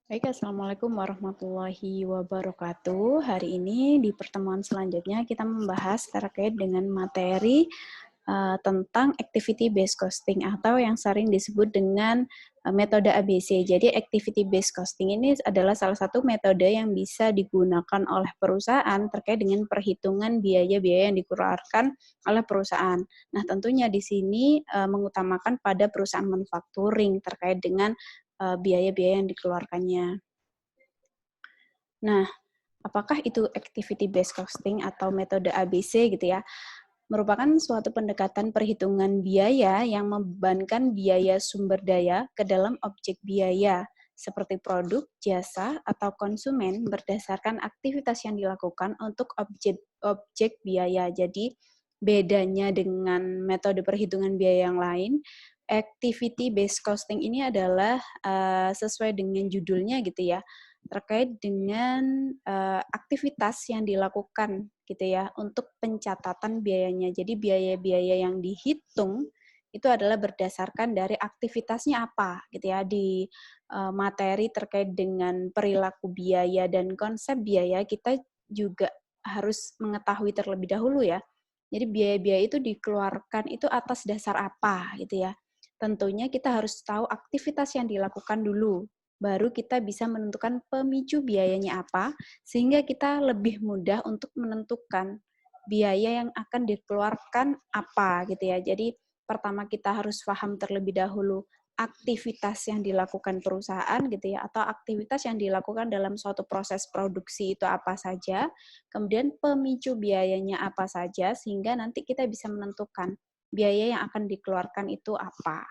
Baik, Assalamualaikum warahmatullahi wabarakatuh. Hari ini di pertemuan selanjutnya kita membahas terkait dengan materi tentang activity based costing atau yang sering disebut dengan metode ABC. Jadi activity based costing ini adalah salah satu metode yang bisa digunakan oleh perusahaan terkait dengan perhitungan biaya-biaya yang dikeluarkan oleh perusahaan. Nah, tentunya di sini mengutamakan pada perusahaan manufacturing terkait dengan biaya-biaya yang dikeluarkannya. Nah, apakah itu activity based costing atau metode ABC gitu ya? Merupakan suatu pendekatan perhitungan biaya yang membebankan biaya sumber daya ke dalam objek biaya seperti produk, jasa, atau konsumen berdasarkan aktivitas yang dilakukan untuk objek biaya. Jadi, bedanya dengan metode perhitungan biaya yang lain, activity based costing ini adalah sesuai dengan judulnya gitu ya, terkait dengan aktivitas yang dilakukan gitu ya untuk pencatatan biayanya. Jadi biaya-biaya yang dihitung itu adalah berdasarkan dari aktivitasnya apa gitu ya di materi terkait dengan perilaku biaya dan konsep biaya kita juga harus mengetahui terlebih dahulu ya. Jadi biaya-biaya itu dikeluarkan itu atas dasar apa gitu ya. Tentunya kita harus tahu aktivitas yang dilakukan dulu, baru kita bisa menentukan pemicu biayanya apa, sehingga kita lebih mudah untuk menentukan biaya yang akan dikeluarkan apa gitu ya. Jadi pertama kita harus paham terlebih dahulu aktivitas yang dilakukan perusahaan gitu ya, atau aktivitas yang dilakukan dalam suatu proses produksi itu apa saja, kemudian pemicu biayanya apa saja, sehingga nanti kita bisa menentukan biaya yang akan dikeluarkan itu apa.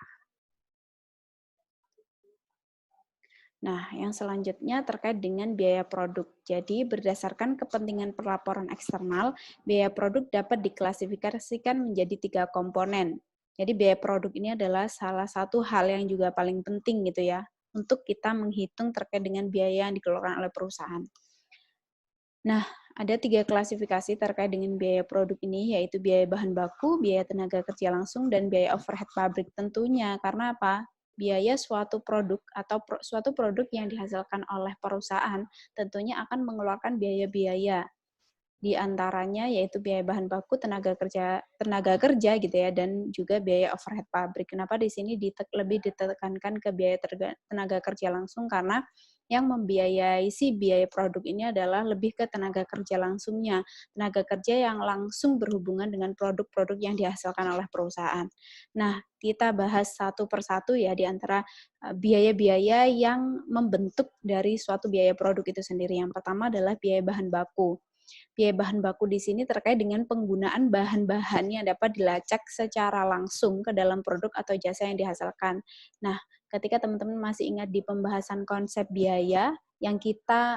Nah, yang selanjutnya terkait dengan biaya produk. Jadi, berdasarkan kepentingan pelaporan eksternal, biaya produk dapat diklasifikasikan menjadi 3 komponen. Jadi, biaya produk ini adalah salah satu hal yang juga paling penting gitu ya, untuk kita menghitung terkait dengan biaya yang dikeluarkan oleh perusahaan. Nah, ada 3 klasifikasi terkait dengan biaya produk ini, yaitu biaya bahan baku, biaya tenaga kerja langsung, dan biaya overhead pabrik tentunya. Karena apa? Biaya suatu produk atau suatu produk yang dihasilkan oleh perusahaan tentunya akan mengeluarkan biaya-biaya. Di antaranya yaitu biaya bahan baku, tenaga kerja gitu ya, dan juga biaya overhead pabrik. Kenapa di sini lebih ditekankan ke biaya tenaga kerja langsung? Karena yang membiayai si biaya produk ini adalah lebih ke tenaga kerja langsungnya, tenaga kerja yang langsung berhubungan dengan produk-produk yang dihasilkan oleh perusahaan. Nah, kita bahas satu persatu ya di antara biaya-biaya yang membentuk dari suatu biaya produk itu sendiri. Yang pertama adalah biaya bahan baku. Biaya bahan baku di sini terkait dengan penggunaan bahan-bahan yang dapat dilacak secara langsung ke dalam produk atau jasa yang dihasilkan. Nah, ketika teman-teman masih ingat di pembahasan konsep biaya yang kita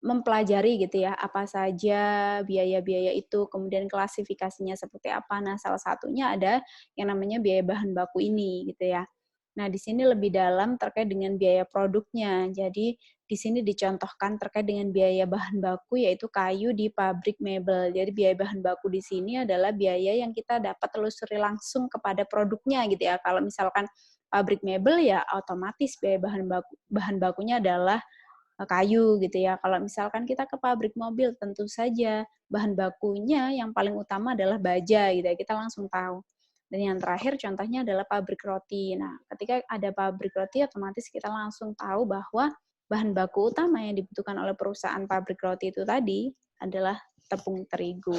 mempelajari gitu ya, apa saja biaya-biaya itu, kemudian klasifikasinya seperti apa. Nah, salah satunya ada yang namanya biaya bahan baku ini gitu ya. Nah, di sini lebih dalam terkait dengan biaya produknya. Jadi, di sini dicontohkan terkait dengan biaya bahan baku yaitu kayu di pabrik mebel. Jadi, biaya bahan baku di sini adalah biaya yang kita dapat telusuri langsung kepada produknya gitu ya. Kalau misalkan pabrik mebel ya otomatis biaya bahan bakunya adalah kayu gitu ya. Kalau misalkan kita ke pabrik mobil, tentu saja bahan bakunya yang paling utama adalah baja gitu ya, kita langsung tahu. Dan yang terakhir contohnya adalah pabrik roti. Nah, ketika ada pabrik roti otomatis kita langsung tahu bahwa bahan baku utama yang dibutuhkan oleh perusahaan pabrik roti itu tadi adalah tepung terigu.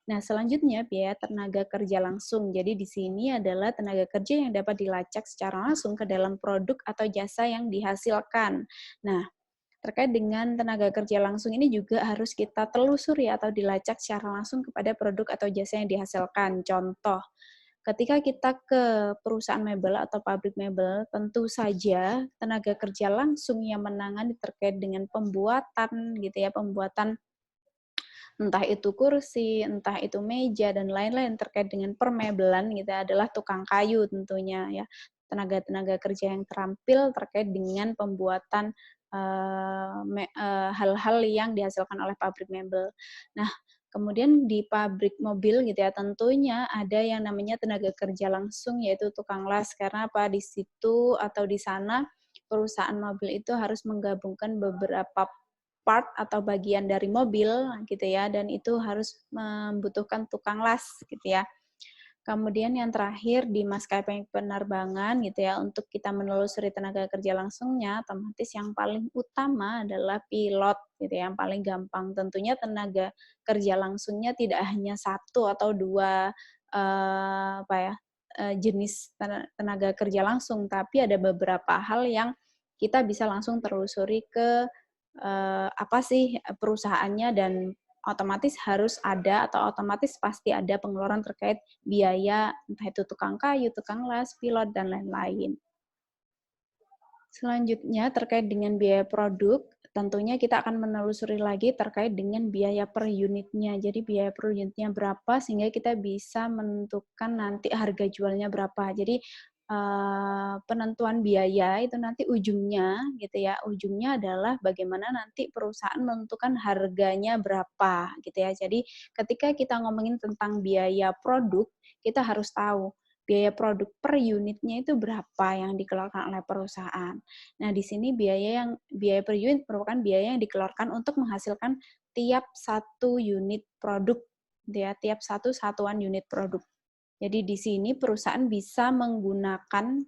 Nah, selanjutnya biaya tenaga kerja langsung. Jadi di sini adalah tenaga kerja yang dapat dilacak secara langsung ke dalam produk atau jasa yang dihasilkan. Nah, terkait dengan tenaga kerja langsung ini juga harus kita telusuri atau dilacak secara langsung kepada produk atau jasa yang dihasilkan. Contoh, ketika kita ke perusahaan mebel atau pabrik mebel, tentu saja tenaga kerja langsung yang menangani terkait dengan pembuatan gitu ya, pembuatan entah itu kursi, entah itu meja dan lain-lain terkait dengan permebelan gitu adalah tukang kayu tentunya ya. Tenaga-tenaga kerja yang terampil terkait dengan pembuatan hal-hal yang dihasilkan oleh pabrik mebel. Nah, kemudian di pabrik mobil gitu ya, tentunya ada yang namanya tenaga kerja langsung yaitu tukang las karena apa di situ atau di sana perusahaan mobil itu harus menggabungkan beberapa part atau bagian dari mobil gitu ya, dan itu harus membutuhkan tukang las gitu ya. Kemudian yang terakhir di maskapai penerbangan gitu ya, untuk kita menelusuri tenaga kerja langsungnya, otomatis yang paling utama adalah pilot gitu ya, yang paling gampang. Tentunya tenaga kerja langsungnya tidak hanya satu atau dua jenis tenaga kerja langsung, tapi ada beberapa hal yang kita bisa langsung telusuri ke apa sih perusahaannya, dan otomatis harus ada atau otomatis pasti ada pengeluaran terkait biaya, entah itu tukang kayu, tukang las, pilot, dan lain-lain. Selanjutnya terkait dengan biaya produk, tentunya kita akan menelusuri lagi terkait dengan biaya per unitnya. Jadi biaya per unitnya berapa sehingga kita bisa menentukan nanti harga jualnya berapa. Jadi penentuan biaya itu nanti ujungnya gitu ya, ujungnya adalah bagaimana nanti perusahaan menentukan harganya berapa gitu ya. Jadi ketika kita ngomongin tentang biaya produk, kita harus tahu biaya produk per unitnya itu berapa yang dikeluarkan oleh perusahaan. Nah, di sini biaya per unit merupakan biaya yang dikeluarkan untuk menghasilkan tiap satu unit produk, ya, tiap satu satuan unit produk. Jadi di sini perusahaan bisa menggunakan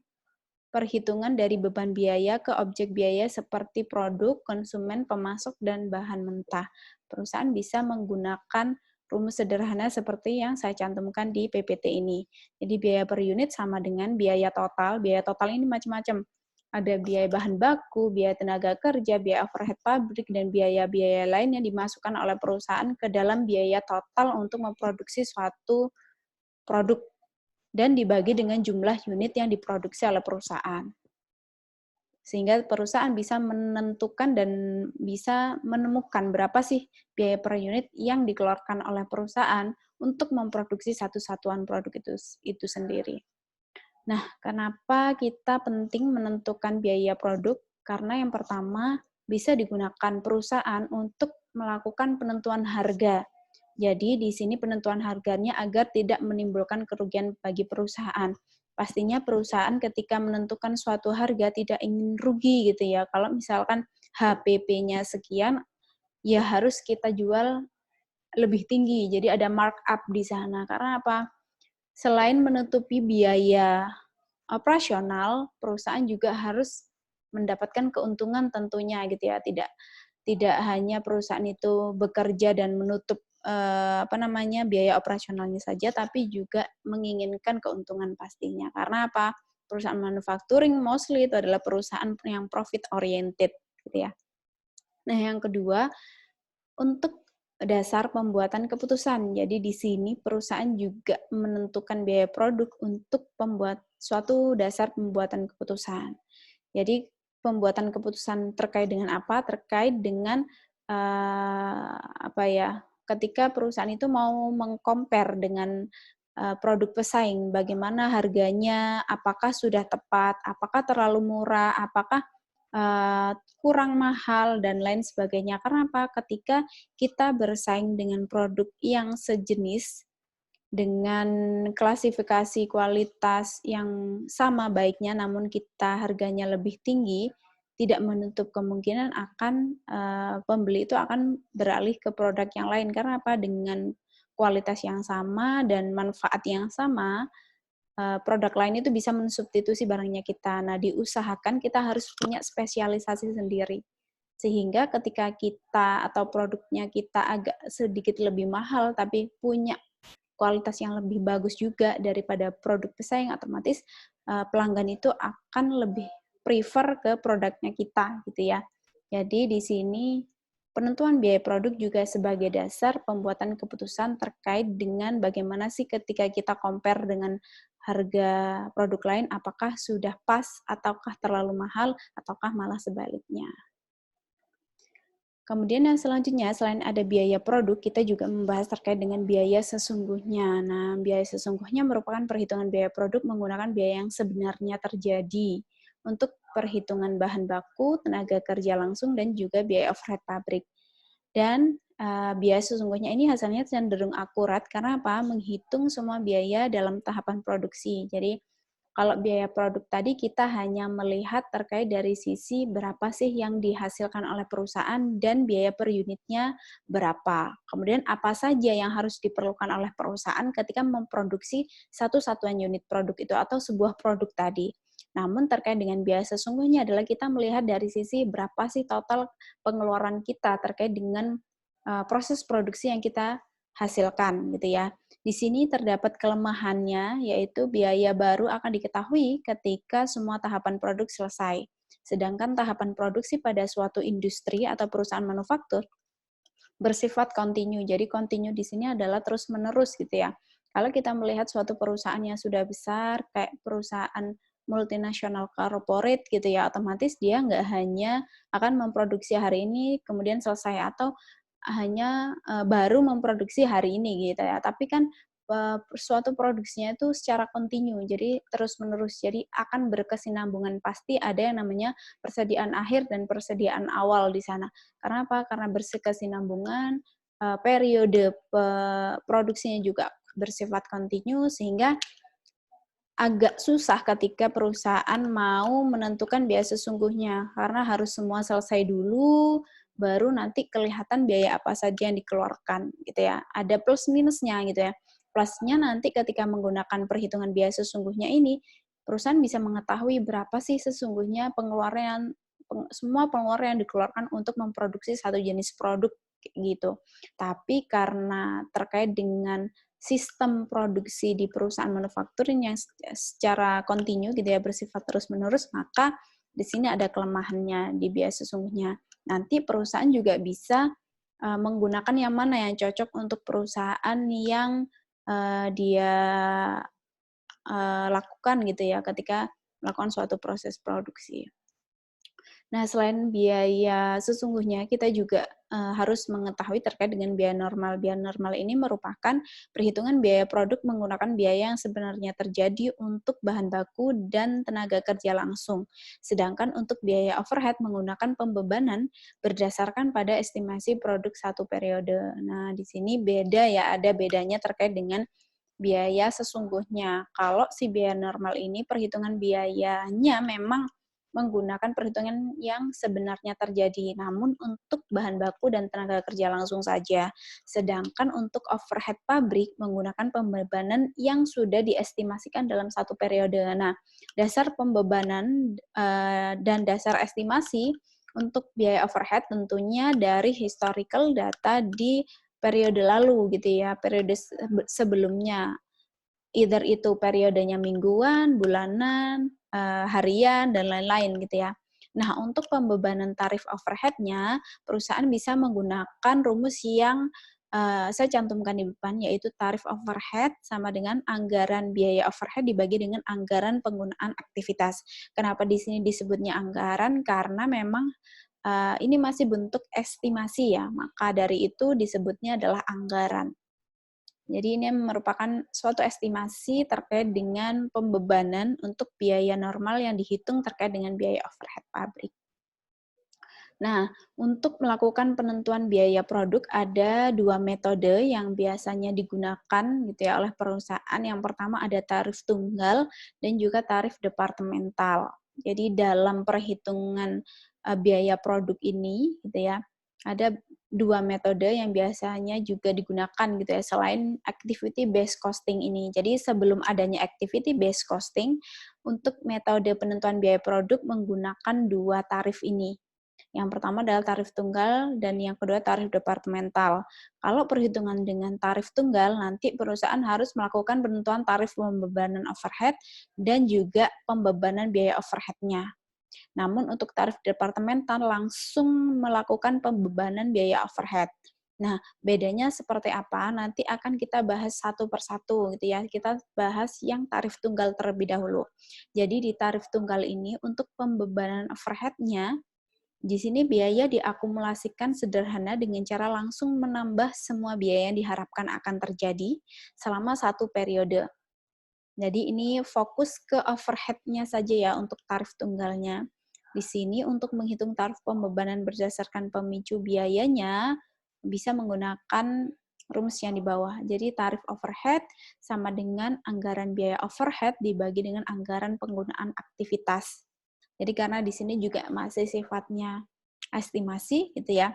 perhitungan dari beban biaya ke objek biaya seperti produk, konsumen, pemasok, dan bahan mentah. Perusahaan bisa menggunakan rumus sederhana seperti yang saya cantumkan di PPT ini. Jadi biaya per unit sama dengan biaya total. Biaya total ini macam-macam. Ada biaya bahan baku, biaya tenaga kerja, biaya overhead pabrik, dan biaya-biaya lain yang dimasukkan oleh perusahaan ke dalam biaya total untuk memproduksi suatu produk dan dibagi dengan jumlah unit yang diproduksi oleh perusahaan. Sehingga perusahaan bisa menentukan dan bisa menemukan berapa sih biaya per unit yang dikeluarkan oleh perusahaan untuk memproduksi satu satuan produk itu sendiri. Nah, kenapa kita penting menentukan biaya produk? Karena yang pertama, bisa digunakan perusahaan untuk melakukan penentuan harga. Jadi di sini penentuan harganya agar tidak menimbulkan kerugian bagi perusahaan. Pastinya perusahaan ketika menentukan suatu harga tidak ingin rugi gitu ya. Kalau misalkan HPP-nya sekian, ya harus kita jual lebih tinggi. Jadi ada markup di sana. Karena apa? Selain menutupi biaya operasional, perusahaan juga harus mendapatkan keuntungan tentunya gitu ya. Tidak hanya perusahaan itu bekerja dan menutup biaya operasionalnya saja, tapi juga menginginkan keuntungan pastinya. Karena apa? Perusahaan manufacturing mostly itu adalah perusahaan yang profit oriented gitu ya. Nah, yang kedua, untuk dasar pembuatan keputusan. Jadi di sini perusahaan juga menentukan biaya produk untuk suatu dasar pembuatan keputusan. Jadi pembuatan keputusan terkait dengan apa? Terkait dengan ketika perusahaan itu mau meng-compare dengan produk pesaing, bagaimana harganya, apakah sudah tepat, apakah terlalu murah, apakah kurang mahal, dan lain sebagainya. Karena apa? Ketika kita bersaing dengan produk yang sejenis, dengan klasifikasi kualitas yang sama baiknya, namun kita harganya lebih tinggi, tidak menutup kemungkinan akan pembeli itu akan beralih ke produk yang lain. Karena apa? Dengan kualitas yang sama dan manfaat yang sama, produk lain itu bisa mensubstitusi barangnya kita. Nah, diusahakan kita harus punya spesialisasi sendiri. Sehingga ketika kita atau produknya kita agak sedikit lebih mahal, tapi punya kualitas yang lebih bagus juga daripada produk pesaing, otomatis pelanggan itu akan lebih prefer ke produknya kita gitu ya. Jadi di sini penentuan biaya produk juga sebagai dasar pembuatan keputusan terkait dengan bagaimana sih ketika kita compare dengan harga produk lain, apakah sudah pas ataukah terlalu mahal ataukah malah sebaliknya. Kemudian yang selanjutnya, selain ada biaya produk, kita juga membahas terkait dengan biaya sesungguhnya. Nah, biaya sesungguhnya merupakan perhitungan biaya produk menggunakan biaya yang sebenarnya terjadi untuk perhitungan bahan baku, tenaga kerja langsung, dan juga biaya overhead pabrik. Dan biaya sesungguhnya ini hasilnya cenderung akurat karena apa? Menghitung semua biaya dalam tahapan produksi. Jadi Kalau biaya produk tadi kita hanya melihat terkait dari sisi berapa sih yang dihasilkan oleh perusahaan dan biaya per unitnya berapa. Kemudian apa saja yang harus diperlukan oleh perusahaan ketika memproduksi satu satuan unit produk itu atau sebuah produk tadi. Namun terkait dengan biaya sesungguhnya adalah kita melihat dari sisi berapa sih total pengeluaran kita terkait dengan proses produksi yang kita hasilkan gitu ya. Di sini terdapat kelemahannya, yaitu biaya baru akan diketahui ketika semua tahapan produk selesai. Sedangkan tahapan produksi pada suatu industri atau perusahaan manufaktur bersifat kontinu. Jadi kontinu di sini adalah terus-menerus gitu ya. Kalau kita melihat suatu perusahaan yang sudah besar, kayak perusahaan multinasional corporate gitu ya, otomatis dia nggak hanya akan memproduksi hari ini, kemudian selesai, atau hanya baru memproduksi hari ini gitu ya. Tapi kan suatu produksinya itu secara kontinu, jadi terus-menerus. Jadi akan berkesinambungan, pasti ada yang namanya persediaan akhir dan persediaan awal di sana. Karena apa? Karena berkesinambungan, periode produksinya juga bersifat kontinu, sehingga agak susah ketika perusahaan mau menentukan biaya sesungguhnya, karena harus semua selesai dulu, baru nanti kelihatan biaya apa saja yang dikeluarkan, gitu ya. Ada plus minusnya, gitu ya. Plusnya nanti ketika menggunakan perhitungan biaya sesungguhnya ini, perusahaan bisa mengetahui berapa sih sesungguhnya pengeluaran, semua pengeluaran yang dikeluarkan untuk memproduksi satu jenis produk, gitu. Tapi karena terkait dengan sistem produksi di perusahaan manufacturing yang secara kontinu gitu ya, bersifat terus-menerus, maka di sini ada kelemahannya di biaya sesungguhnya. Nanti perusahaan juga bisa menggunakan yang mana yang cocok untuk perusahaan yang dia lakukan gitu ya ketika melakukan suatu proses produksi. Nah, selain biaya sesungguhnya, kita juga harus mengetahui terkait dengan biaya normal. Biaya normal ini merupakan perhitungan biaya produk menggunakan biaya yang sebenarnya terjadi untuk bahan baku dan tenaga kerja langsung. Sedangkan untuk biaya overhead menggunakan pembebanan berdasarkan pada estimasi produk satu periode. Nah, di sini beda ya, ada bedanya terkait dengan biaya sesungguhnya. Kalau si biaya normal ini perhitungan biayanya memang menggunakan perhitungan yang sebenarnya terjadi, namun untuk bahan baku dan tenaga kerja langsung saja. Sedangkan untuk overhead pabrik menggunakan pembebanan yang sudah diestimasikan dalam satu periode. Nah, dasar pembebanan dan dasar estimasi untuk biaya overhead tentunya dari historical data di periode lalu gitu ya, periode sebelumnya. Either itu periodenya mingguan, bulanan, harian, dan lain-lain gitu ya. Nah, untuk pembebanan tarif overhead-nya, perusahaan bisa menggunakan rumus yang saya cantumkan di depan, yaitu tarif overhead sama dengan anggaran biaya overhead dibagi dengan anggaran penggunaan aktivitas. Kenapa di sini disebutnya anggaran? Karena memang ini masih bentuk estimasi ya, maka dari itu disebutnya adalah anggaran. Jadi ini merupakan suatu estimasi terkait dengan pembebanan untuk biaya normal yang dihitung terkait dengan biaya overhead pabrik. Nah, untuk melakukan penentuan biaya produk ada dua metode yang biasanya digunakan gitu ya oleh perusahaan. Yang pertama ada tarif tunggal dan juga tarif departemental. Jadi dalam perhitungan biaya produk ini gitu ya, ada dua metode yang biasanya juga digunakan gitu ya selain activity based costing ini. Jadi sebelum adanya activity based costing, untuk metode penentuan biaya produk menggunakan dua tarif ini. Yang pertama adalah tarif tunggal dan yang kedua tarif departemental. Kalau perhitungan dengan tarif tunggal, nanti perusahaan harus melakukan penentuan tarif pembebanan overhead dan juga pembebanan biaya overhead-nya. Namun untuk tarif departemental langsung melakukan pembebanan biaya overhead. Nah, bedanya seperti apa? Nanti akan kita bahas satu persatu gitu ya. Kita bahas yang tarif tunggal terlebih dahulu. Jadi di tarif tunggal ini untuk pembebanan overhead-nya, di sini biaya diakumulasikan sederhana dengan cara langsung menambah semua biaya yang diharapkan akan terjadi selama satu periode. Jadi ini fokus ke overhead-nya saja ya untuk tarif tunggalnya. Di sini untuk menghitung tarif pembebanan berdasarkan pemicu biayanya bisa menggunakan rumus yang di bawah. Jadi tarif overhead sama dengan anggaran biaya overhead dibagi dengan anggaran penggunaan aktivitas. Jadi karena di sini juga masih sifatnya estimasi gitu ya,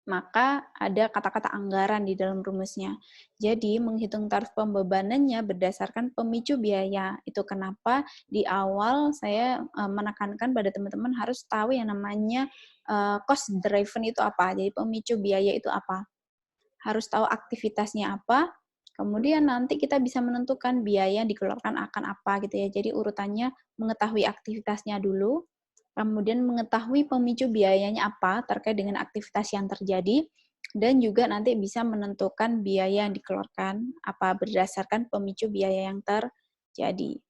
maka ada kata-kata anggaran di dalam rumusnya. Jadi menghitung tarif pembebanannya berdasarkan pemicu biaya. Itu kenapa di awal saya menekankan pada teman-teman harus tahu yang namanya cost driven itu apa. Jadi pemicu biaya itu apa. Harus tahu aktivitasnya apa, kemudian nanti kita bisa menentukan biaya yang dikeluarkan akan apa gitu ya. Jadi urutannya mengetahui aktivitasnya dulu, kemudian mengetahui pemicu biayanya apa terkait dengan aktivitas yang terjadi, dan juga nanti bisa menentukan biaya yang dikeluarkan apa berdasarkan pemicu biaya yang terjadi.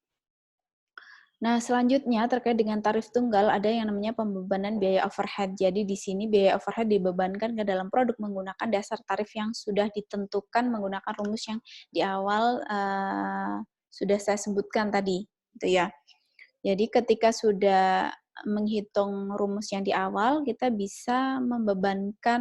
Nah, selanjutnya terkait dengan tarif tunggal ada yang namanya pembebanan biaya overhead. Jadi di sini biaya overhead dibebankan ke dalam produk menggunakan dasar tarif yang sudah ditentukan menggunakan rumus yang di awal sudah saya sebutkan tadi, gitu ya. Jadi ketika sudah menghitung rumus yang di awal, kita bisa membebankan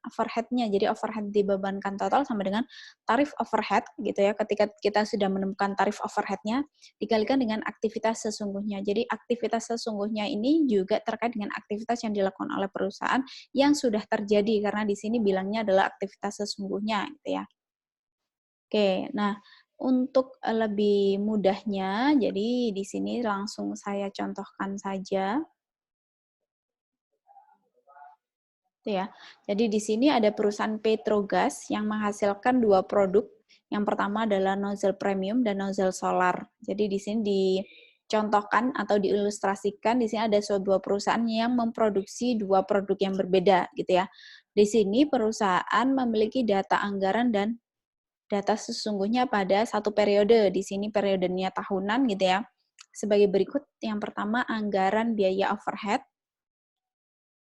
overhead-nya. Jadi overhead dibebankan total sama dengan tarif overhead gitu ya. Ketika kita sudah menemukan tarif overhead-nya, dikalikan dengan aktivitas sesungguhnya. Jadi aktivitas sesungguhnya ini juga terkait dengan aktivitas yang dilakukan oleh perusahaan yang sudah terjadi, karena di sini bilangnya adalah aktivitas sesungguhnya gitu ya. Oke, nah untuk lebih mudahnya, jadi di sini langsung saya contohkan saja, gitu ya. Jadi di sini ada perusahaan Petrogas yang menghasilkan dua produk. Yang pertama adalah nozzle premium dan nozzle solar. Jadi di sini dicontohkan atau diilustrasikan di sini ada sebuah perusahaan yang memproduksi dua produk yang berbeda, gitu ya. Di sini perusahaan memiliki data anggaran dan data sesungguhnya pada satu periode. Di sini periodenya tahunan gitu ya. Sebagai berikut, yang pertama anggaran biaya overhead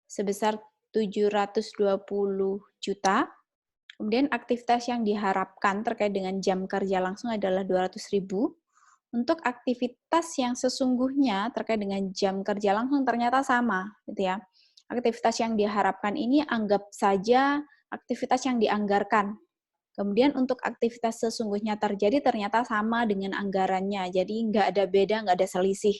sebesar 720 juta. Kemudian aktivitas yang diharapkan terkait dengan jam kerja langsung adalah 200.000. Untuk aktivitas yang sesungguhnya terkait dengan jam kerja langsung ternyata sama, gitu ya. Aktivitas yang diharapkan ini anggap saja aktivitas yang dianggarkan. Kemudian untuk aktivitas sesungguhnya terjadi ternyata sama dengan anggarannya, jadi nggak ada beda, nggak ada selisih,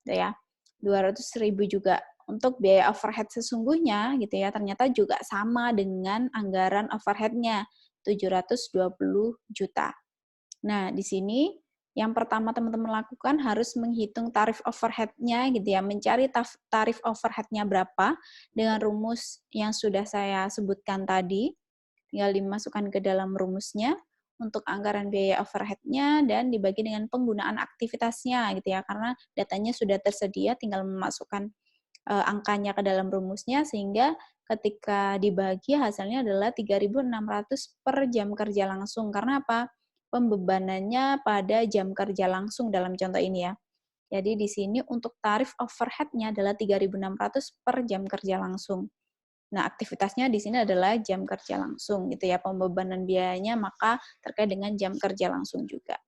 gitu ya. 200.000 juga untuk biaya overhead sesungguhnya, gitu ya, ternyata juga sama dengan anggaran overhead-nya, 720 juta. Nah, di sini yang pertama teman-teman lakukan harus menghitung tarif overhead-nya, gitu ya, mencari tarif overhead-nya berapa dengan rumus yang sudah saya sebutkan tadi. Tinggal dimasukkan ke dalam rumusnya untuk anggaran biaya overhead-nya dan dibagi dengan penggunaan aktivitasnya gitu ya, karena datanya sudah tersedia, tinggal memasukkan angkanya ke dalam rumusnya sehingga ketika dibagi hasilnya adalah 3.600 per jam kerja langsung. Karena apa? Pembebanannya pada jam kerja langsung dalam contoh ini ya. Jadi di sini untuk tarif overhead-nya adalah 3.600 per jam kerja langsung. Nah, aktivitasnya di sini adalah jam kerja langsung gitu ya. Pembebanan biayanya maka terkait dengan jam kerja langsung juga.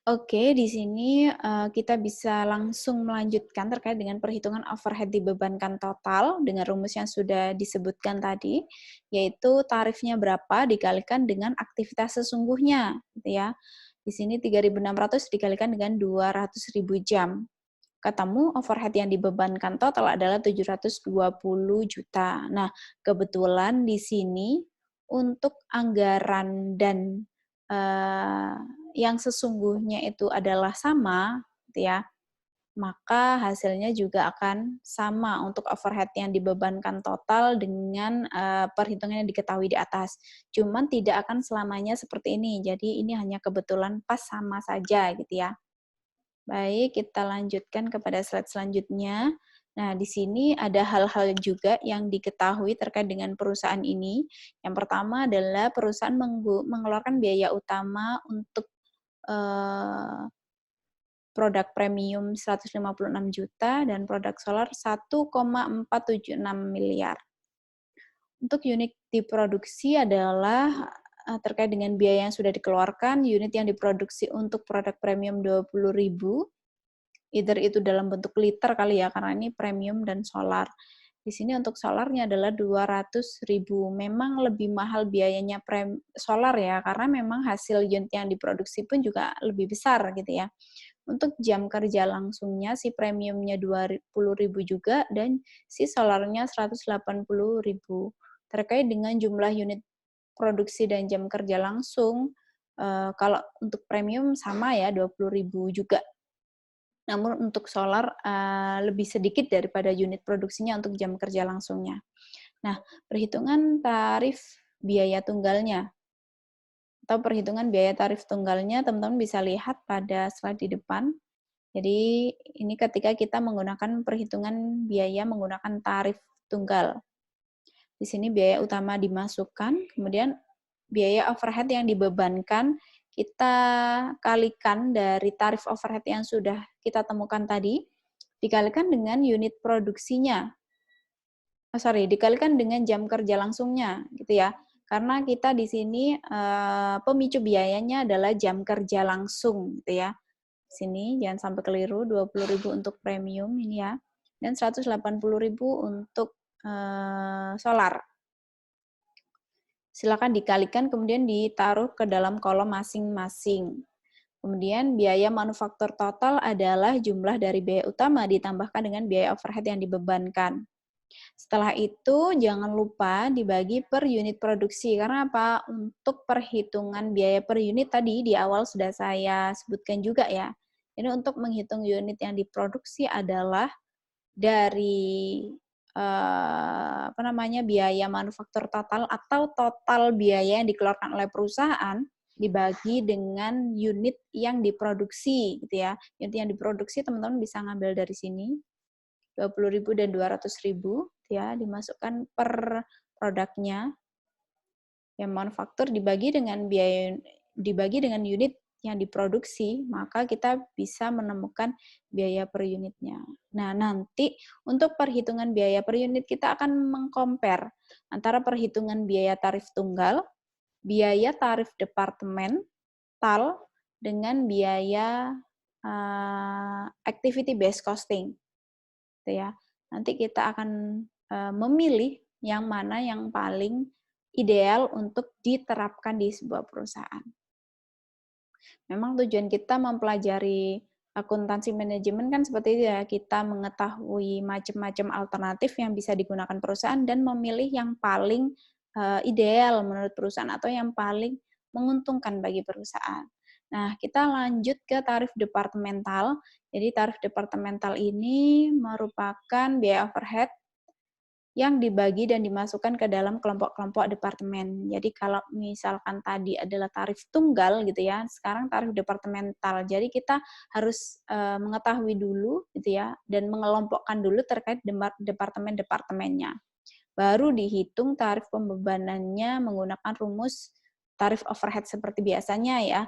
Oke, di sini kita bisa langsung melanjutkan terkait dengan perhitungan overhead dibebankan total dengan rumus yang sudah disebutkan tadi, yaitu tarifnya berapa dikalikan dengan aktivitas sesungguhnya, gitu ya. Di sini 3.600 dikalikan dengan 200.000 jam. Ketemu overhead yang dibebankan total adalah 720 juta. Nah, kebetulan di sini untuk anggaran dan yang sesungguhnya itu adalah sama, gitu ya, maka hasilnya juga akan sama untuk overhead yang dibebankan total dengan perhitungan yang diketahui di atas. Cuman tidak akan selamanya seperti ini. Jadi ini hanya kebetulan pas sama saja gitu ya. Baik, kita lanjutkan kepada slide selanjutnya. Nah, di sini ada hal-hal juga yang diketahui terkait dengan perusahaan ini. Yang pertama adalah perusahaan mengeluarkan biaya utama untuk produk premium 156 juta dan produk solar 1,476 miliar. Untuk unit diproduksi adalah terkait dengan biaya yang sudah dikeluarkan, unit yang diproduksi untuk produk premium 20.000, either itu dalam bentuk liter kali ya, karena ini premium dan solar. Di sini untuk solarnya adalah 200.000. Memang lebih mahal biayanya solar ya, karena memang hasil unit yang diproduksi pun juga lebih besar gitu ya. Untuk jam kerja langsungnya si premiumnya 20.000 juga dan si solarnya 180.000. Terkait dengan jumlah unit produksi dan jam kerja langsung, kalau untuk premium sama ya 20.000 juga. Namun untuk solar lebih sedikit daripada unit produksinya untuk jam kerja langsungnya. Nah, perhitungan tarif biaya tunggalnya atau perhitungan biaya tarif tunggalnya teman-teman bisa lihat pada slide di depan. Jadi ini ketika kita menggunakan perhitungan biaya menggunakan tarif tunggal. Di sini biaya utama dimasukkan, kemudian biaya overhead yang dibebankan kita kalikan dari tarif overhead yang sudah kita temukan tadi, dikalikan dengan unit produksinya. Dikalikan dengan jam kerja langsungnya, gitu ya. Karena kita di sini pemicu biayanya adalah jam kerja langsung, gitu ya. Sini jangan sampai keliru, 20.000 untuk premium ini ya, dan 180.000 untuk solar. Silakan dikalikan kemudian ditaruh ke dalam kolom masing-masing. Kemudian biaya manufaktur total adalah jumlah dari biaya utama ditambahkan dengan biaya overhead yang dibebankan. Setelah itu jangan lupa dibagi per unit produksi. Karena apa? Untuk perhitungan biaya per unit tadi di awal sudah saya sebutkan juga ya. Jadi untuk menghitung unit yang diproduksi adalah dari biaya manufaktur total atau total biaya yang dikeluarkan oleh perusahaan dibagi dengan unit yang diproduksi gitu ya. Unit yang diproduksi teman-teman bisa ngambil dari sini 20.000 dan 200.000 ya, dimasukkan per produknya. Yang manufaktur dibagi dengan unit yang diproduksi, maka kita bisa menemukan biaya per unitnya. Nah, nanti untuk perhitungan biaya per unit kita akan mengcompare antara perhitungan biaya tarif tunggal, biaya tarif departemen, TAL, dengan biaya activity based costing. Gitu ya. Nanti kita akan memilih yang mana yang paling ideal untuk diterapkan di sebuah perusahaan. Memang tujuan kita mempelajari akuntansi manajemen kan seperti itu ya, kita mengetahui macam-macam alternatif yang bisa digunakan perusahaan dan memilih yang paling ideal menurut perusahaan atau yang paling menguntungkan bagi perusahaan. Nah, kita lanjut ke tarif departemental. Jadi tarif departemental ini merupakan biaya overhead yang dibagi dan dimasukkan ke dalam kelompok-kelompok departemen. Jadi kalau misalkan tadi adalah tarif tunggal gitu ya, sekarang tarif departemental. Jadi kita harus mengetahui dulu gitu ya dan mengelompokkan dulu terkait departemen-departemennya. Baru dihitung tarif pembebanannya menggunakan rumus tarif overhead seperti biasanya ya.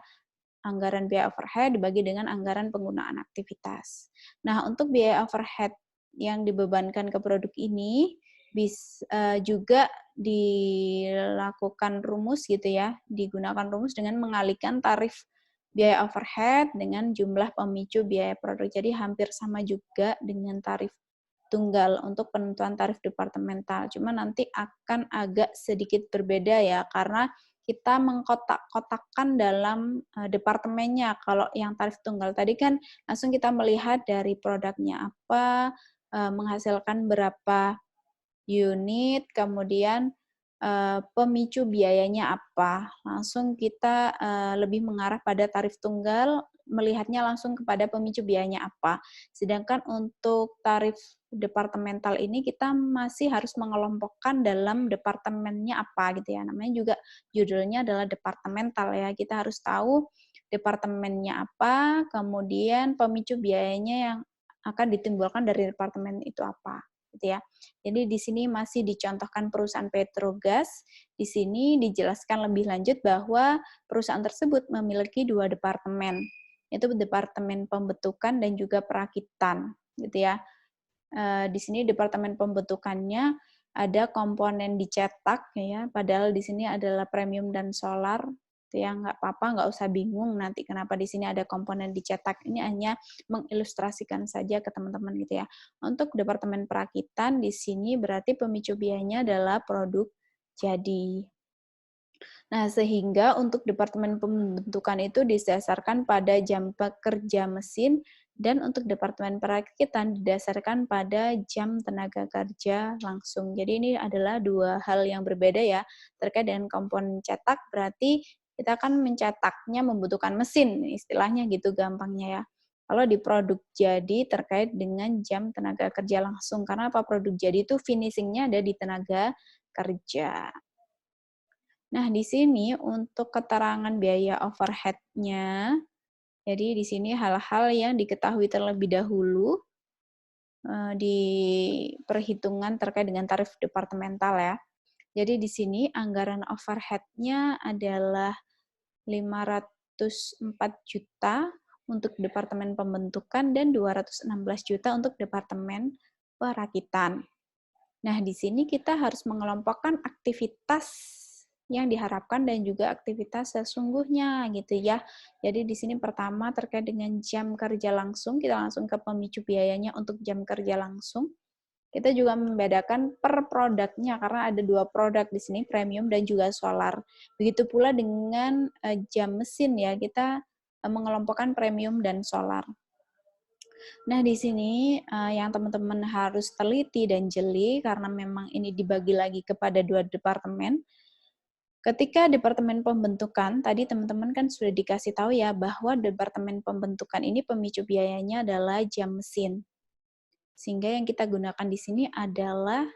Anggaran biaya overhead dibagi dengan anggaran penggunaan aktivitas. Nah, untuk biaya overhead yang dibebankan ke produk ini bisa juga dilakukan rumus gitu ya, digunakan rumus dengan mengalihkan tarif biaya overhead dengan jumlah pemicu biaya produk. Jadi hampir sama juga dengan tarif tunggal untuk penentuan tarif departemental. Cuma nanti akan agak sedikit berbeda ya, karena kita mengkotak-kotakkan dalam departemennya. Kalau yang tarif tunggal tadi kan langsung kita melihat dari produknya apa, menghasilkan berapa unit, kemudian pemicu biayanya apa. Langsung kita lebih mengarah pada tarif tunggal, melihatnya langsung kepada pemicu biayanya apa. Sedangkan untuk tarif departemental ini kita masih harus mengelompokkan dalam departemennya apa gitu ya. Namanya juga judulnya adalah departemental ya. Kita harus tahu departemennya apa, kemudian pemicu biayanya yang akan ditimbulkan dari departemen itu apa gitu ya. Jadi di sini masih dicontohkan perusahaan Petrogas. Di sini dijelaskan lebih lanjut bahwa perusahaan tersebut memiliki 2 departemen, yaitu departemen pembentukan dan juga perakitan, gitu ya. Di sini departemen pembentukannya ada komponen dicetak, ya, padahal di sini adalah premium dan solar, gitu ya. Nggak apa-apa, nggak usah bingung nanti kenapa di sini ada komponen dicetak. Ini hanya mengilustrasikan saja ke teman-teman gitu ya. Untuk departemen perakitan di sini berarti pemicu biayanya adalah produk jadi. Nah, sehingga untuk departemen pembentukan itu didasarkan pada jam pekerja mesin dan untuk departemen perakitan didasarkan pada jam tenaga kerja langsung. Jadi ini adalah dua hal yang berbeda ya. Terkait dengan komponen cetak berarti kita kan mencetaknya membutuhkan mesin, istilahnya gitu gampangnya ya. Kalau di produk jadi terkait dengan jam tenaga kerja langsung. Karena apa? Produk jadi itu finishing-nya ada di tenaga kerja. Nah, di sini untuk keterangan biaya overhead-nya, jadi di sini hal-hal yang diketahui terlebih dahulu di perhitungan terkait dengan tarif departemental ya. Jadi di sini anggaran overhead-nya adalah 504 juta untuk departemen pembentukan dan 216 juta untuk departemen perakitan. Nah, di sini kita harus mengelompokkan aktivitas yang diharapkan dan juga aktivitas sesungguhnya gitu ya. Jadi di sini pertama terkait dengan jam kerja langsung, kita langsung ke pemicu biayanya untuk jam kerja langsung. Kita juga membedakan per produknya karena ada dua produk di sini, premium dan juga solar. Begitu pula dengan jam mesin ya, kita mengelompokkan premium dan solar. Nah, di sini yang teman-teman harus teliti dan jeli karena memang ini dibagi lagi kepada dua departemen. Ketika departemen pembentukan, tadi teman-teman kan sudah dikasih tahu ya bahwa departemen pembentukan ini pemicu biayanya adalah jam mesin. Sehingga yang kita gunakan di sini adalah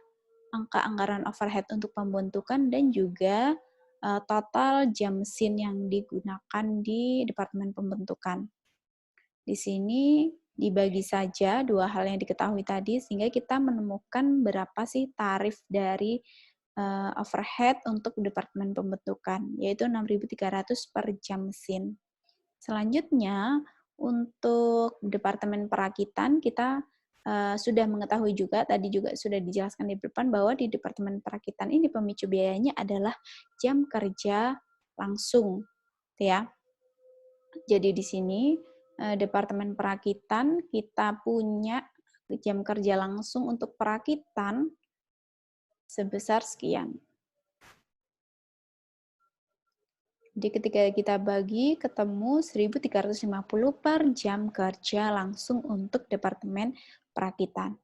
angka anggaran overhead untuk pembentukan dan juga total jam mesin yang digunakan di departemen pembentukan. Di sini dibagi saja dua hal yang diketahui tadi sehingga kita menemukan berapa sih tarif dari overhead untuk departemen pembentukan, yaitu 6.300 per jam mesin. Selanjutnya, untuk departemen perakitan, kita sudah mengetahui juga, tadi juga sudah dijelaskan di depan, bahwa di departemen perakitan ini pemicu biayanya adalah jam kerja langsung. Ya. Jadi di sini, departemen perakitan, kita punya jam kerja langsung untuk perakitan sebesar sekian. Jadi ketika kita bagi, ketemu 1.350 per jam kerja langsung untuk departemen perakitan.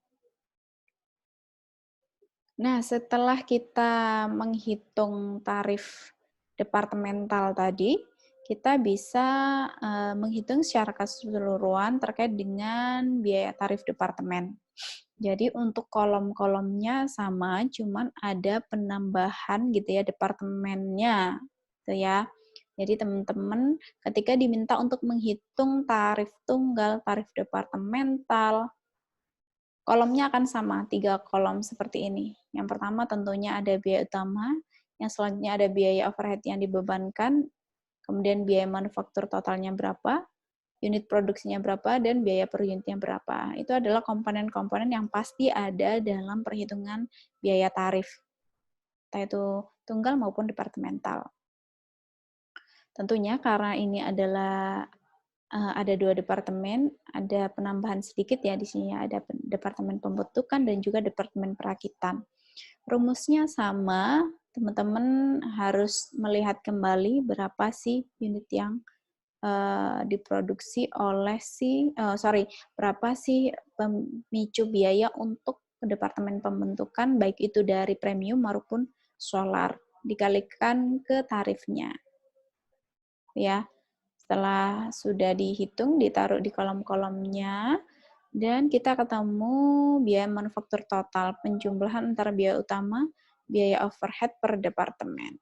Nah, setelah kita menghitung tarif departemental tadi, kita bisa menghitung secara keseluruhan terkait dengan biaya tarif departemen. Jadi untuk kolom-kolomnya sama, cuman ada penambahan gitu ya departemennya, gitu ya. Jadi teman-teman ketika diminta untuk menghitung tarif tunggal, tarif departemental, kolomnya akan sama, 3 kolom seperti ini. Yang pertama tentunya ada biaya utama, yang selanjutnya ada biaya overhead yang dibebankan, kemudian biaya manufaktur totalnya berapa, unit produksinya berapa, dan biaya per unitnya berapa. Itu adalah komponen-komponen yang pasti ada dalam perhitungan biaya tarif, entah itu tunggal maupun departemental. Tentunya karena ini adalah ada dua departemen, ada penambahan sedikit ya di sini, ada departemen pembentukan dan juga departemen perakitan. Rumusnya sama, teman-teman harus melihat kembali berapa sih unit yang diproduksi oleh berapa sih pemicu biaya untuk departemen pembentukan, baik itu dari premium maupun solar, dikalikan ke tarifnya. Ya, setelah sudah dihitung, ditaruh di kolom-kolomnya, dan kita ketemu biaya manufaktur total, penjumlahan antara biaya utama, biaya overhead per departemen.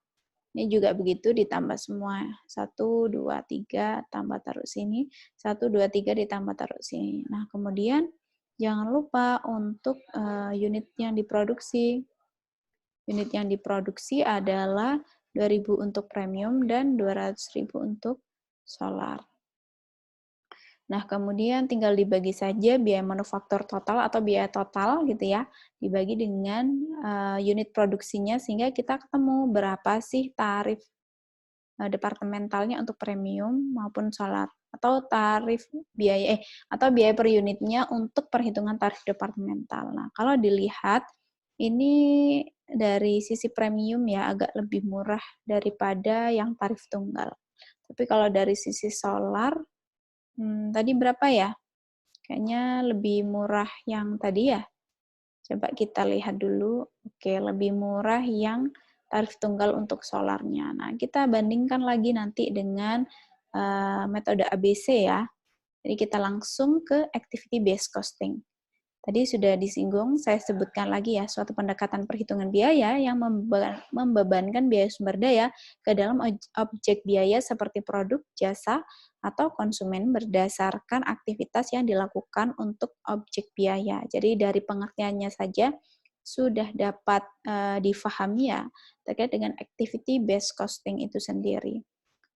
Ini juga begitu, ditambah semua. 1, 2, 3, tambah taruh sini. 1, 2, 3, ditambah taruh sini. Nah, kemudian jangan lupa untuk unit yang diproduksi. Unit yang diproduksi adalah 2.000 untuk premium dan 200.000 untuk solar. Nah, kemudian tinggal dibagi saja biaya manufaktur total atau biaya total gitu ya, dibagi dengan unit produksinya sehingga kita ketemu berapa sih tarif departementalnya untuk premium maupun solar, atau tarif biaya atau biaya per unitnya untuk perhitungan tarif departemental. Nah, kalau dilihat ini dari sisi premium ya agak lebih murah daripada yang tarif tunggal. Tapi kalau dari sisi solar, tadi berapa ya? Kayaknya lebih murah yang tadi ya. Coba kita lihat dulu. Oke, lebih murah yang tarif tunggal untuk solarnya. Nah, kita bandingkan lagi nanti dengan metode ABC ya. Jadi kita langsung ke activity based costing. Tadi sudah disinggung, saya sebutkan lagi ya, suatu pendekatan perhitungan biaya yang membebankan biaya sumber daya ke dalam objek biaya seperti produk, jasa, atau konsumen berdasarkan aktivitas yang dilakukan untuk objek biaya. Jadi dari pengertiannya saja sudah dapat difahami ya terkait dengan activity based costing itu sendiri.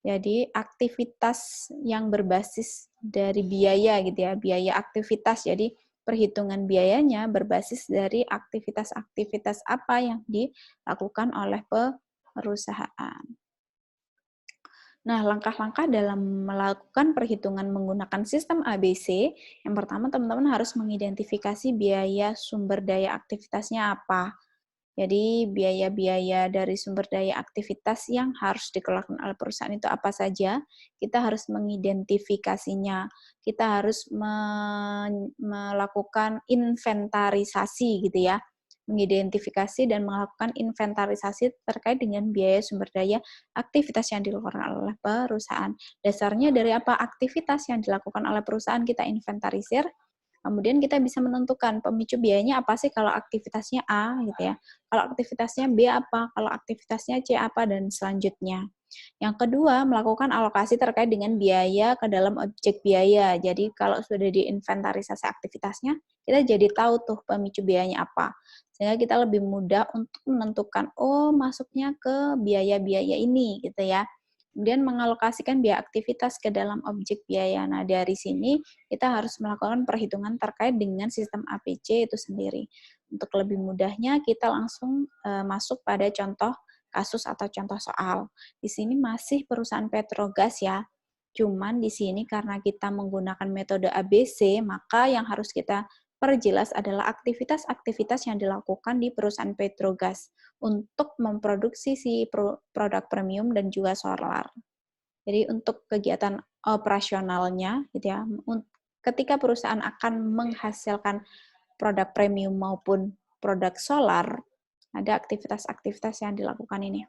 Jadi aktivitas yang berbasis dari biaya gitu ya, biaya aktivitas. Jadi perhitungan biayanya berbasis dari aktivitas-aktivitas apa yang dilakukan oleh perusahaan. Nah, langkah-langkah dalam melakukan perhitungan menggunakan sistem ABC, yang pertama teman-teman harus mengidentifikasi biaya sumber daya aktivitasnya apa. Jadi biaya-biaya dari sumber daya aktivitas yang harus dikeluarkan oleh perusahaan itu apa saja, kita harus mengidentifikasinya. Kita harus melakukan inventarisasi gitu ya. Mengidentifikasi dan melakukan inventarisasi terkait dengan biaya sumber daya aktivitas yang dilakukan oleh perusahaan. Dasarnya dari apa? Aktivitas yang dilakukan oleh perusahaan kita inventarisir. Kemudian kita bisa menentukan pemicu biayanya apa sih kalau aktivitasnya A gitu ya. Kalau aktivitasnya B apa, kalau aktivitasnya C apa, dan selanjutnya. Yang kedua, melakukan alokasi terkait dengan biaya ke dalam objek biaya. Jadi kalau sudah diinventarisasi aktivitasnya, kita jadi tahu tuh pemicu biayanya apa. Sehingga kita lebih mudah untuk menentukan, oh masuknya ke biaya-biaya ini gitu ya. Kemudian mengalokasikan biaya aktivitas ke dalam objek biaya. Nah, dari sini kita harus melakukan perhitungan terkait dengan sistem APC itu sendiri. Untuk lebih mudahnya, kita langsung masuk pada contoh kasus atau contoh soal. Di sini masih perusahaan Petrogas ya. Cuman di sini karena kita menggunakan metode ABC, maka yang harus kita perjelas adalah aktivitas-aktivitas yang dilakukan di perusahaan Petrogas untuk memproduksi si produk premium dan juga solar. Jadi untuk kegiatan operasionalnya gitu ya, ketika perusahaan akan menghasilkan produk premium maupun produk solar, ada aktivitas-aktivitas yang dilakukan ini.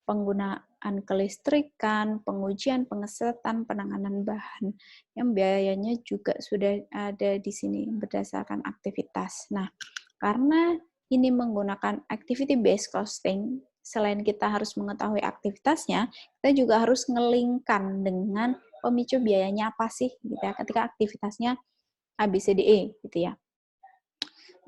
Penggunaan kelistrikan, pengujian, pengesetan, penanganan bahan, yang biayanya juga sudah ada di sini berdasarkan aktivitas. Nah, karena ini menggunakan activity based costing, selain kita harus mengetahui aktivitasnya, kita juga harus ngelingkan dengan pemicu biayanya apa sih gitu ya, ketika aktivitasnya ABCDE gitu ya.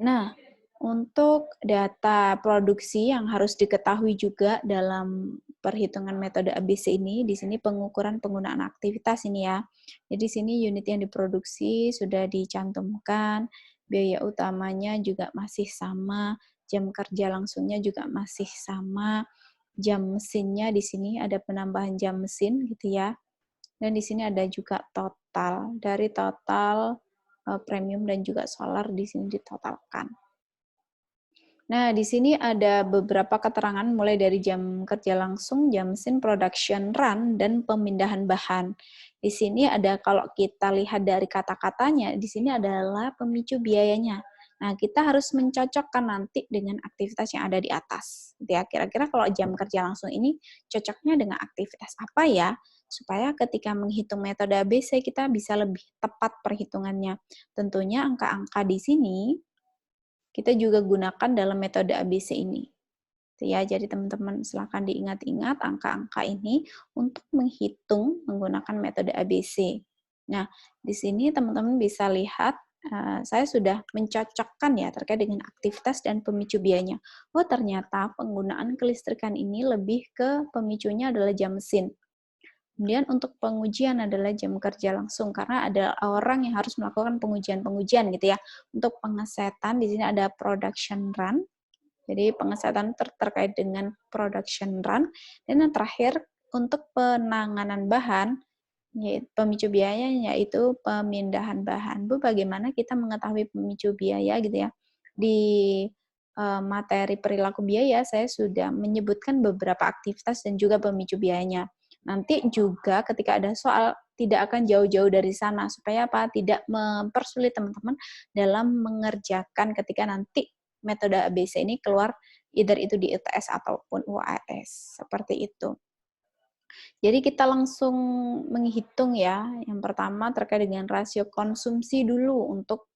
Nah, untuk data produksi yang harus diketahui juga dalam perhitungan metode ABC ini, di sini pengukuran penggunaan aktivitas ini ya. Jadi di sini unit yang diproduksi sudah dicantumkan, biaya utamanya juga masih sama, jam kerja langsungnya juga masih sama, jam mesinnya di sini ada penambahan jam mesin gitu ya. Dan di sini ada juga total, dari total premium dan juga solar di sini ditotalkan. Nah, di sini ada beberapa keterangan mulai dari jam kerja langsung, jam mesin, production run, dan pemindahan bahan. Di sini ada, kalau kita lihat dari kata-katanya, di sini adalah pemicu biayanya. Nah, kita harus mencocokkan nanti dengan aktivitas yang ada di atas. Ya, kira-kira kalau jam kerja langsung ini cocoknya dengan aktivitas apa ya? Supaya ketika menghitung metode ABC kita bisa lebih tepat perhitungannya. Tentunya angka-angka di sini kita juga gunakan dalam metode ABC ini. Ya, jadi teman-teman silakan diingat-ingat angka-angka ini untuk menghitung menggunakan metode ABC. Nah, di sini teman-teman bisa lihat saya sudah mencocokkan ya terkait dengan aktivitas dan pemicu biayanya. Oh, ternyata penggunaan kelistrikan ini lebih ke pemicunya adalah jam mesin. Kemudian untuk pengujian adalah jam kerja langsung, karena ada orang yang harus melakukan pengujian-pengujian gitu ya. Untuk pengesetan, di sini ada production run, jadi pengesetan terkait dengan production run. Dan yang terakhir, untuk penanganan bahan, pemicu biayanya yaitu pemindahan bahan. Bu, bagaimana kita mengetahui pemicu biaya gitu ya? Di materi perilaku biaya saya sudah menyebutkan beberapa aktivitas dan juga pemicu biayanya. Nanti juga ketika ada soal tidak akan jauh-jauh dari sana supaya apa? Tidak mempersulit teman-teman dalam mengerjakan ketika nanti metode ABC ini keluar either itu di UTS ataupun UAS. Seperti itu. Jadi kita langsung menghitung ya. Yang pertama terkait dengan rasio konsumsi dulu untuk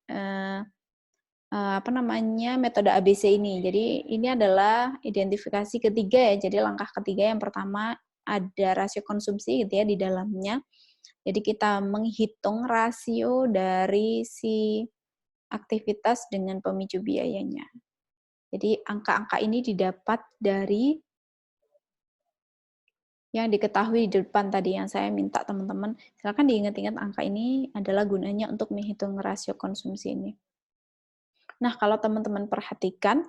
metode ABC ini. Jadi ini adalah identifikasi ketiga ya. Jadi langkah ketiga yang pertama ada rasio konsumsi gitu ya di dalamnya. Jadi kita menghitung rasio dari si aktivitas dengan pemicu biayanya. Jadi angka-angka ini didapat dari yang diketahui di depan tadi yang saya minta teman-teman, silakan diingat-ingat angka ini adalah gunanya untuk menghitung rasio konsumsi ini. Nah, kalau teman-teman perhatikan,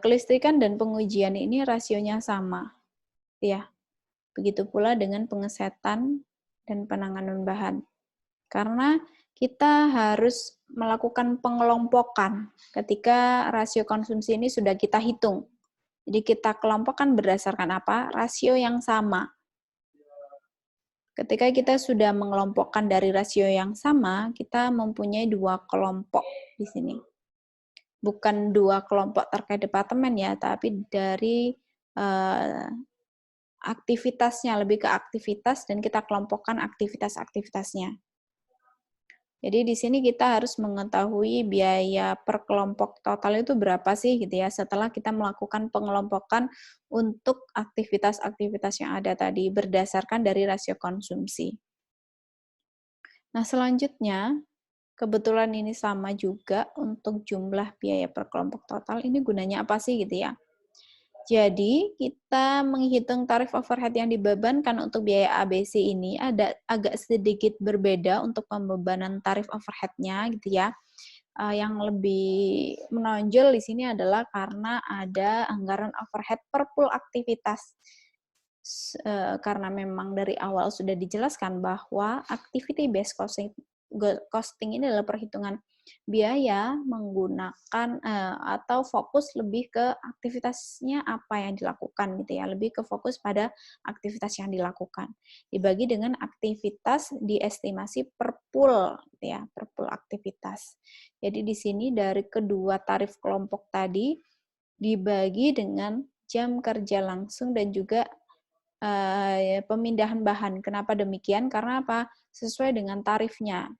kelistrikan dan pengujian ini rasionya sama, ya. Begitu pula dengan pengesetan dan penanganan bahan. Karena kita harus melakukan pengelompokan ketika rasio konsumsi ini sudah kita hitung. Jadi kita kelompokkan berdasarkan apa? Rasio yang sama. Ketika kita sudah mengelompokkan dari rasio yang sama, kita mempunyai dua kelompok di sini. Bukan dua kelompok terkait departemen ya, tapi dari aktivitasnya, lebih ke aktivitas dan kita kelompokkan aktivitas-aktivitasnya. Jadi di sini kita harus mengetahui biaya per kelompok total itu berapa sih gitu ya setelah kita melakukan pengelompokan untuk aktivitas-aktivitas yang ada tadi berdasarkan dari rasio konsumsi. Nah, selanjutnya kebetulan ini sama juga untuk jumlah biaya per kelompok total. Ini gunanya apa sih gitu ya? Jadi, kita menghitung tarif overhead yang dibebankan untuk biaya ABC ini ada agak sedikit berbeda untuk pembebanan tarif overhead-nya gitu ya. Yang lebih menonjol di sini adalah karena ada anggaran overhead per pool aktivitas. Karena memang dari awal sudah dijelaskan bahwa activity based costing ini adalah perhitungan biaya menggunakan atau fokus lebih ke aktivitasnya apa yang dilakukan gitu ya, lebih ke fokus pada aktivitas yang dilakukan. Dibagi dengan aktivitas diestimasi per pool gitu ya, per pool aktivitas. Jadi di sini dari kedua tarif kelompok tadi dibagi dengan jam kerja langsung dan juga pemindahan bahan. Kenapa demikian? Karena apa? Sesuai dengan tarifnya.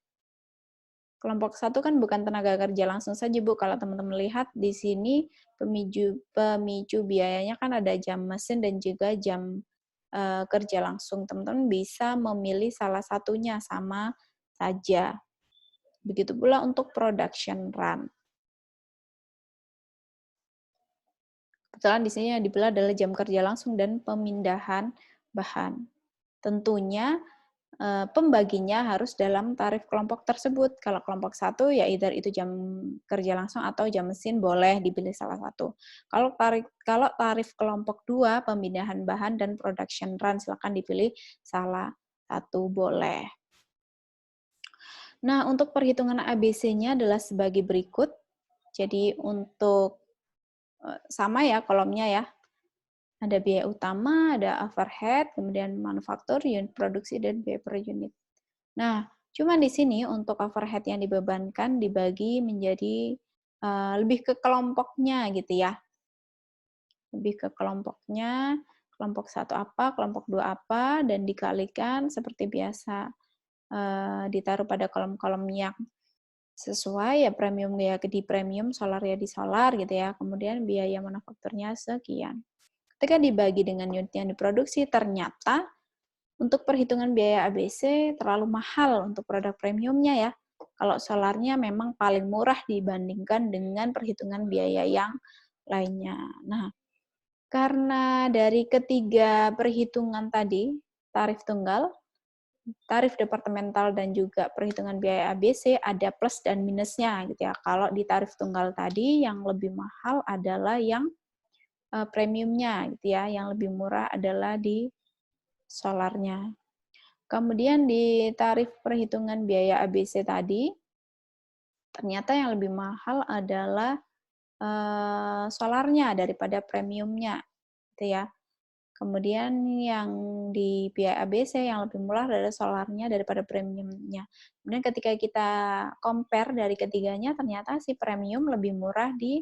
Kelompok 1 kan bukan tenaga kerja langsung saja, Bu. Kalau teman-teman lihat di sini pemicu biayanya kan ada jam mesin dan juga jam kerja langsung. Teman-teman bisa memilih salah satunya sama saja. Begitu pula untuk production run. Kebetulan di sini yang dibelah adalah jam kerja langsung dan pemindahan bahan. Tentunya pembaginya harus dalam tarif kelompok tersebut. Kalau kelompok 1 ya either itu jam kerja langsung atau jam mesin boleh dipilih salah satu. Kalau tarif kelompok 2 pemindahan bahan dan production run silakan dipilih salah satu boleh. Nah, untuk perhitungan ABC-nya adalah sebagai berikut. Jadi untuk sama ya kolomnya ya. Ada biaya utama, ada overhead, kemudian manufaktur, unit produksi, dan biaya per unit. Nah, cuma di sini untuk overhead yang dibebankan dibagi menjadi lebih ke kelompoknya gitu ya. Lebih ke kelompoknya, kelompok 1 apa, kelompok 2 apa, dan dikalikan seperti biasa. Ditaruh pada kolom-kolom yang sesuai ya premium ya di premium, solar ya di solar gitu ya. Kemudian biaya manufakturnya sekian. Ketika dibagi dengan unit yang diproduksi, ternyata untuk perhitungan biaya ABC terlalu mahal untuk produk premiumnya ya. Kalau solarnya memang paling murah dibandingkan dengan perhitungan biaya yang lainnya. Nah, karena dari ketiga perhitungan tadi, tarif tunggal, tarif departemental, dan juga perhitungan biaya ABC ada plus dan minusnya gitu ya. Kalau di tarif tunggal tadi yang lebih mahal adalah yang premiumnya gitu ya. Yang lebih murah adalah di solarnya. Kemudian di tarif perhitungan biaya ABC tadi, ternyata yang lebih mahal adalah solarnya daripada premiumnya, gitu ya. Kemudian yang di biaya ABC yang lebih murah adalah solarnya daripada premiumnya. Kemudian ketika kita compare dari ketiganya, ternyata si premium lebih murah di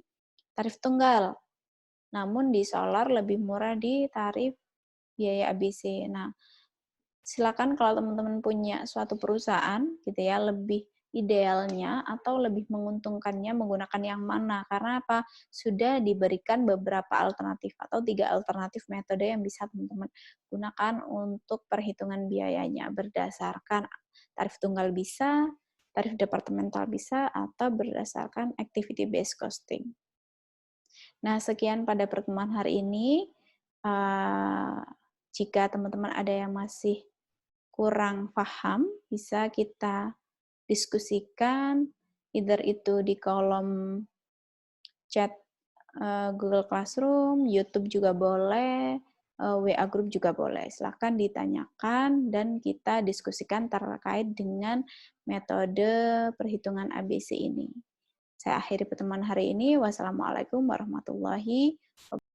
tarif tunggal. Namun di solar lebih murah di tarif biaya ABC. Nah, silakan kalau teman-teman punya suatu perusahaan gitu ya, lebih idealnya atau lebih menguntungkannya menggunakan yang mana? Karena apa? Sudah diberikan beberapa alternatif atau 3 alternatif metode yang bisa teman-teman gunakan untuk perhitungan biayanya berdasarkan tarif tunggal bisa, tarif departemental bisa, atau berdasarkan activity based costing. Nah, sekian pada pertemuan hari ini. Jika teman-teman ada yang masih kurang paham, bisa kita diskusikan, either itu di kolom chat Google Classroom, YouTube juga boleh, WA Group juga boleh. Silahkan ditanyakan dan kita diskusikan terkait dengan metode perhitungan ABC ini. Saya akhiri pertemuan hari ini. Wassalamualaikum warahmatullahi wabarakatuh.